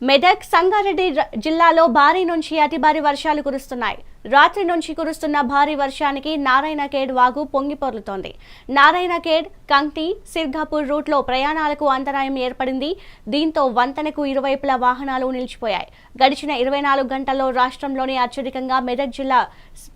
మెదక్ సంగారెడ్డి జిల్లాలో భారీ నుంచి అతి భారీ వర్షాలు కురుస్తున్నాయి. రాత్రి నుంచి కురుస్తున్న భారీ వర్షానికి నారాయణఖేడ్ వాగు పొంగిపొర్లుతోంది. నారాయణఖేడ్, కంక్టి, సిర్గాపూర్ రూట్లో ప్రయాణాలకు అంతరాయం ఏర్పడింది. దీంతో వంతెనకు ఇరువైపులా వాహనాలు నిలిచిపోయాయి. గడిచిన 24 గంటల్లో రాష్ట్రంలోని అత్యధికంగా మెదక్ జిల్లా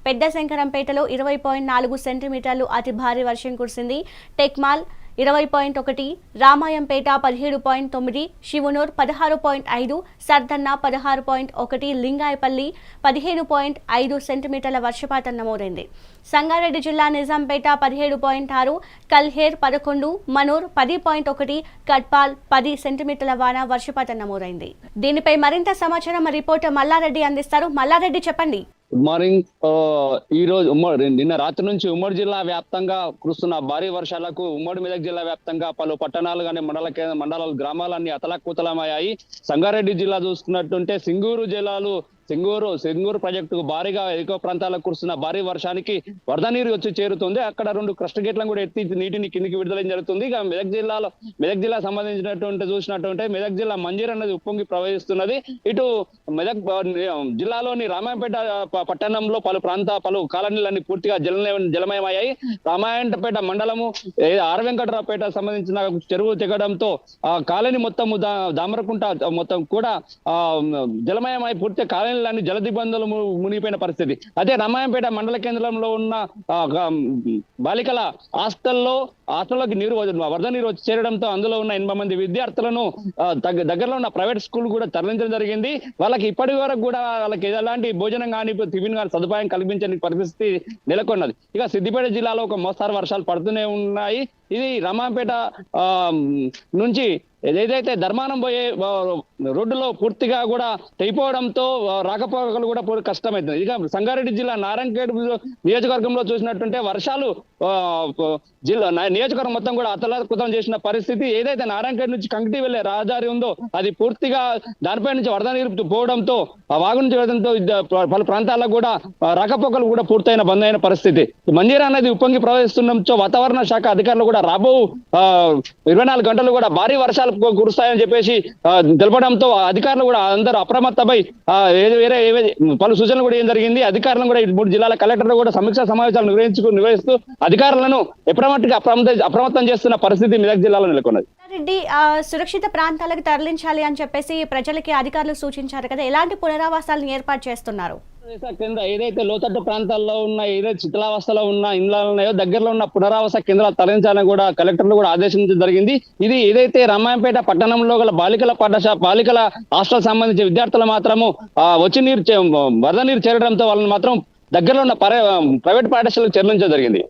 పెద్దశంకరంపేటలో 20.4 సెంటీమీటర్లు అతి భారీ వర్షం కురిసింది. టెక్మాల్ 20.1, రామాయంపేట 17.9, శివనూర్ 16.5, సర్దన్న 16.1, లింగాయపల్లి 15.5 సెంటీమీటర్ల వర్షపాతం నమోదైంది. సంగారెడ్డి జిల్లా నిజాంపేట 17.6, కల్హేర్ 11, మనూర్ 10.1, కట్పాల్ 10 సెంటీమీటర్ల వాన వర్షపాతం నమోదైంది. దీనిపై మరింత సమాచారం రిపోర్టర్ మల్లారెడ్డి అందిస్తారు. మల్లారెడ్డి, చెప్పండి. Good morning. ఈ రోజు నిన్న రాత్రి నుంచి ఉమ్మడి జిల్లా వ్యాప్తంగా కురుస్తున్న భారీ వర్షాలకు ఉమ్మడి మెదక్ జిల్లా వ్యాప్తంగా పలు పట్టణాలు కానీ మండలాలు గ్రామాలన్నీ అతలాకుతలమయ్యాయి. సంగారెడ్డి జిల్లా చూసుకున్నట్టుంటే సింగూరు జిల్లాలు సింగూరు ప్రాజెక్టుకు భారీగా ఎగువ ప్రాంతాలకు కురుస్తున్న భారీ వర్షానికి వరద నీరు వచ్చి చేరుతుంది. అక్కడ 2 క్రస్ట్ గేట్లను కూడా ఎత్తి నీటిని కిందికి విడుదల జరుగుతుంది. ఇక మెదక్ జిల్లా సంబంధించినటువంటి చూసినట్టుంటే మెదక్ జిల్లా మంజీర్ అనేది ఉప్పొంగి ప్రవహిస్తున్నది. ఇటు మెదక్ జిల్లాలోని రామాయంపేట పట్టణంలో పలు కాలనీలన్నీ పూర్తిగా జలమయమయ్యాయి. రామాయంపేట మండలము ఆర్ వెంకటరావుపేట సంబంధించిన చెరువు తెగడంతో ఆ కాలనీ మొత్తం దామరకుంట మొత్తం కూడా జలమయమై పూర్తిగా కాలనీ జలదిబంధులు మునిగిపోయిన పరిస్థితి. అదే రామాయంపేట మండల కేంద్రంలో ఉన్న బాలికల హాస్టల్లోకి వరద నీరు వచ్చి చేరడంతో అందులో ఉన్న 80 మంది విద్యార్థులను దగ్గరలో ఉన్న ప్రైవేట్ స్కూల్ కూడా తరలించడం జరిగింది. వాళ్ళకి ఇప్పటి వరకు కూడా వాళ్ళకి ఎలాంటి భోజనం కానీ టిఫిన్ కానీ సదుపాయం కల్పించని పరిస్థితి నెలకొన్నది. ఇక సిద్దిపేట జిల్లాలో ఒక మోస్తారు వర్షాలు పడుతూనే ఉన్నాయి. ఇది రామాయంపేట నుంచి ఏదైతే ధర్మానం పోయే రోడ్డులో పూర్తిగా కూడా తెగిపోవడంతో రాకపోకలు కూడా కష్టమవుతుంది. ఇక సంగారెడ్డి జిల్లా నారాయణఖేడ్ నియోజకవర్గంలో చూసినట్టుంటే వర్షాలు నియోజకవర్గం మొత్తం కూడా అతలాకుతం చేసిన పరిస్థితి. ఏదైతే నారాయణఖేడ్ నుంచి కంక్టి వెళ్లే రహదారి ఉందో అది పూర్తిగా దానిపై నుంచి వరద నీరు పోవడంతో ఆ వాగు నుంచి వెళ్ళడంతో పలు ప్రాంతాలకు కూడా రాకపోకలు కూడా పూర్తయిన బంద్ అయిన పరిస్థితి. మంజీరా అనేది ఉప్పొంగి ప్రవహిస్తుండడంతో వాతావరణ శాఖ అధికారులు కూడా రాబో 24 గంటలు కూడా భారీ వర్షాలు కురుస్తాయని చెప్పేసి తెలపడంతో అధికారులు కూడా అందరూ అప్రమత్తమై పలు సూచనలు కూడా ఏం జరిగింది. అధికారులను కూడా 3 జిల్లాల కలెక్టర్లు కూడా సమీక్షా సమావేశాలు నిర్వహిస్తూ అధికారులను అప్రమత్తం చేస్తున్న పరిస్థితి మెదక్ జిల్లాలో నెలకొన్నది. రెడ్డి, సురక్షిత ప్రాంతాలకు తరలించాలి అని చెప్పేసి ప్రజలకి అధికారులు సూచించారు కదా, ఎలాంటి పునరావాసాలను ఏర్పాటు చేస్తున్నారు? కేంద్ర ఏదైతే లోతట్టు ప్రాంతాల్లో ఉన్న ఏదైతే శిథిలావస్థలో ఉన్న ఇండ్లు ఉన్నాయో దగ్గరలో ఉన్న పునరావాస కేంద్రాలు తరలించాలని కూడా కలెక్టర్లు కూడా ఆదేశించడం జరిగింది. ఇది ఏదైతే రామాయంపేట పట్టణంలో గల బాలికల హాస్టల్ సంబంధించిన విద్యార్థులు మాత్రము వరద నీరు చేరడంతో వాళ్ళని మాత్రం దగ్గరలో ఉన్న ప్రైవేట్ పాఠశాలకు తరలించడం జరిగింది.